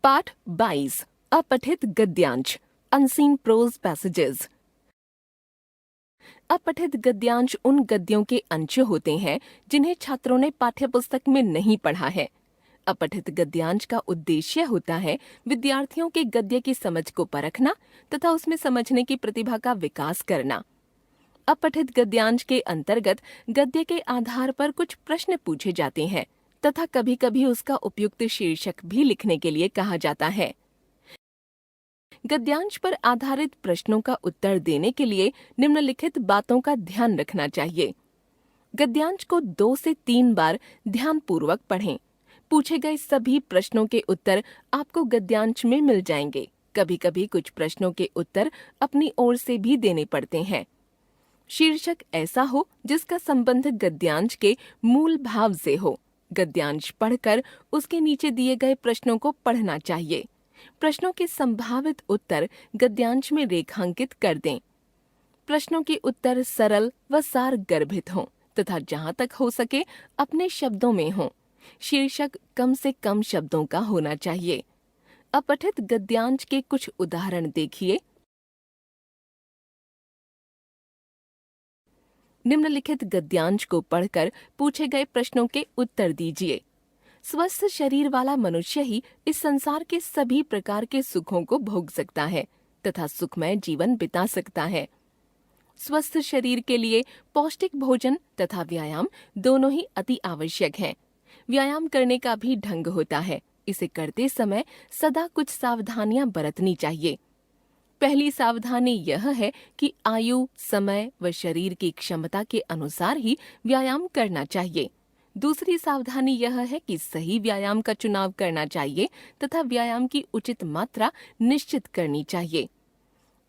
पाठ 22 अपठित गद्यांश unseen pros passages. अपठित गद्यांश उन गद्यों के अंश होते हैं जिन्हें छात्रों ने पाठ्यपुस्तक में नहीं पढ़ा है। अपठित गद्यांश का उद्देश्य होता है विद्यार्थियों के गद्य की समझ को परखना तथा उसमें समझने की प्रतिभा का विकास करना। अपठित गद्यांश के अंतर्गत गद्य के आधार पर कुछ प्रश्न पूछे जाते हैं तथा कभी-कभी उसका उपयुक्त शीर्षक भी लिखने के लिए कहा जाता है। गद्यांश पर आधारित प्रश्नों का उत्तर देने के लिए निम्नलिखित बातों का ध्यान रखना चाहिए। गद्यांश को 2 से 3 बार ध्यानपूर्वक पढ़ें। पूछे गए सभी प्रश्नों के उत्तर आपको गद्यांश में मिल जाएंगे। कभी-कभी कुछ प्रश्नों के उत्तर अपनी ओर से भी देने पड़ते हैं। शीर्षक ऐसा हो जिसका संबंध गद्यांश के मूल भाव से हो। गद्यांश पढ़कर उसके नीचे दिए गए प्रश्नों को पढ़ना चाहिए। प्रश्नों के संभावित उत्तर गद्यांश में रेखांकित कर दें। प्रश्नों के उत्तर सरल व सार गर्भित हों तथा जहां तक हो सके अपने शब्दों में हों। शीर्षक कम से कम शब्दों का होना चाहिए। अपठित गद्यांश के कुछ उदाहरण देखिए। निम्नलिखित गद्यांश को पढ़कर पूछे गए प्रश्नों के उत्तर दीजिए। स्वस्थ शरीर वाला मनुष्य ही इस संसार के सभी प्रकार के सुखों को भोग सकता है तथा सुखमय जीवन बिता सकता है। स्वस्थ शरीर के लिए पौष्टिक भोजन तथा व्यायाम दोनों ही अति आवश्यक हैं। व्यायाम करने का भी ढंग होता है। इसे करते समय सदा कुछ सावधानियां बरतनी चाहिए। पहली सावधानी यह है कि आयु, समय व शरीर की क्षमता के अनुसार ही व्यायाम करना चाहिए। दूसरी सावधानी यह है कि सही व्यायाम का चुनाव करना चाहिए तथा व्यायाम की उचित मात्रा निश्चित करनी चाहिए।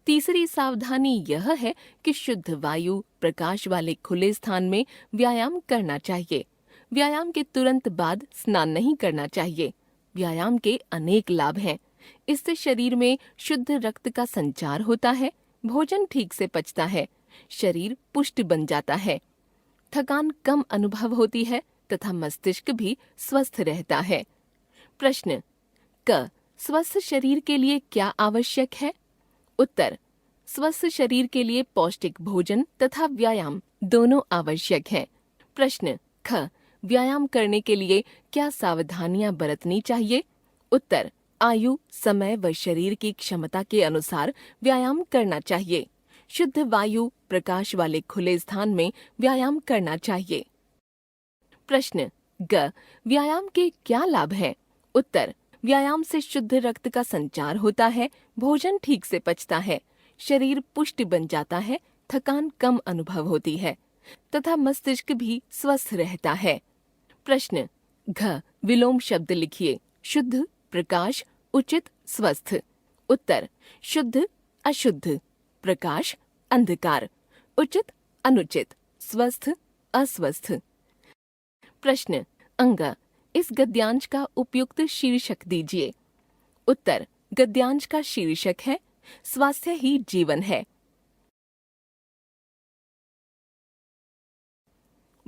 तीसरी सावधानी यह है कि शुद्ध वायु, प्रकाश वाले खुले स्थान में व्यायाम करना चाहिए। व्यायाम के तुरंत बाद स्नान नहीं करना चाहिए। व्यायाम के अनेक लाभ हैं। इससे शरीर में शुद्ध रक्त का संचार होता है, भोजन ठीक से पचता है, शरीर पुष्ट बन जाता है, थकान कम अनुभव होती है तथा मस्तिष्क भी स्वस्थ रहता है। प्रश्न क स्वस्थ शरीर के लिए क्या आवश्यक है? उत्तर स्वस्थ शरीर के लिए पौष्टिक भोजन तथा व्यायाम दोनों आवश्यक हैं। प्रश्न ख व्यायाम करने के लिए क्या सावधानियां बरतनी चाहिए? उत्तर आयु, समय व शरीर की क्षमता के अनुसार व्यायाम करना चाहिए। शुद्ध वायु, प्रकाश वाले खुले स्थान में व्यायाम करना चाहिए। प्रश्न ग व्यायाम के क्या लाभ हैं? उत्तर व्यायाम से शुद्ध रक्त का संचार होता है, भोजन ठीक से पचता है, शरीर पुष्ट बन जाता है, थकान कम अनुभव होती है तथा मस्तिष्क भी स्वस्थ रहता है। प्रश्न घ विलोम शब्द लिखिए। शुद्ध, प्रकाश, उचित, स्वस्थ। उत्तर शुद्ध, अशुद्ध, प्रकाश, अंधकार, उचित, अनुचित, स्वस्थ, अस्वस्थ। प्रश्न अंग इस गद्यांश का उपयुक्त शीर्षक दीजिए। उत्तर गद्यांश का शीर्षक है स्वास्थ्य ही जीवन है।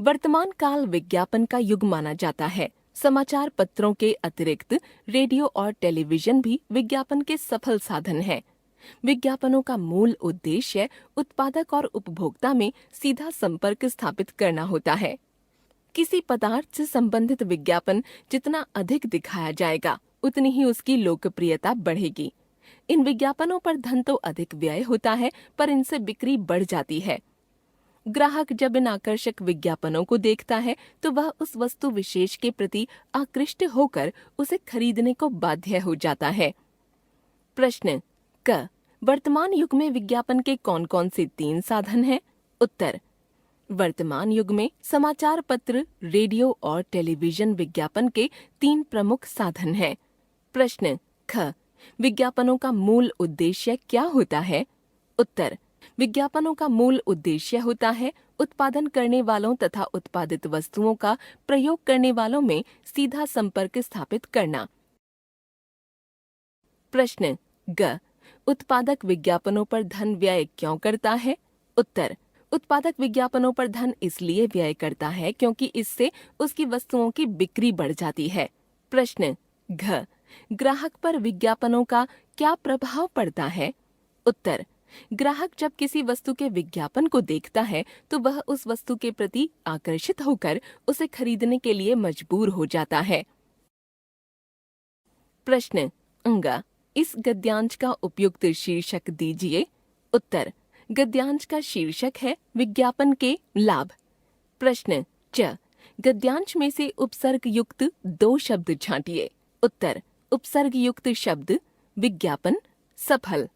वर्तमान काल विज्ञापन का युग माना जाता है। समाचार पत्रों के अतिरिक्त रेडियो और टेलीविजन भी विज्ञापन के सफल साधन हैं। विज्ञापनों का मूल उद्देश्य उत्पादक और उपभोक्ता में सीधा संपर्क स्थापित करना होता है। किसी पदार्थ से संबंधित विज्ञापन जितना अधिक दिखाया जाएगा, उतनी ही उसकी लोकप्रियता बढ़ेगी। इन विज्ञापनों पर धन तो अधिक व्यय होता है, पर इनसे बिक्री बढ़ जाती है। ग्राहक जब इन आकर्षक विज्ञापनों को देखता है तो वह उस वस्तु विशेष के प्रति आकृष्ट होकर उसे खरीदने को बाध्य हो जाता है। प्रश्न क वर्तमान युग में विज्ञापन के कौन-कौन से 3 साधन हैं? उत्तर वर्तमान युग में समाचार पत्र, रेडियो और टेलीविजन विज्ञापन के 3 प्रमुख साधन हैं। प्रश्न ख विज्ञापनों का मूल उद्देश्य क्या होता है? उत्तर विज्ञापनों का मूल उद्देश्य होता है उत्पादन करने वालों तथा उत्पादित वस्तुओं का प्रयोग करने वालों में सीधा संपर्क स्थापित करना। प्रश्न ग उत्पादक विज्ञापनों पर धन व्यय क्यों करता है? उत्तर उत्पादक विज्ञापनों पर धन इसलिए व्यय करता है क्योंकि इससे उसकी वस्तुओं की बिक्री बढ़ जाती है। प्रश्न घ ग्राहक पर विज्ञापनों का क्या प्रभाव पड़ता है? उत्तर, ग्राहक जब किसी वस्तु के विज्ञापन को देखता है तो वह उस वस्तु के प्रति आकर्षित होकर उसे खरीदने के लिए मजबूर हो जाता है। प्रश्न अंगा, इस गद्यांश का उपयुक्त शीर्षक दीजिए। उत्तर, गद्यांश का शीर्षक है विज्ञापन के लाभ। प्रश्न च, गद्यांश में से उपसर्ग युक्त 2 शब्द छांटिए। उत्तर, उपसर्ग युक्त शब्द विज्ञापन, सफल।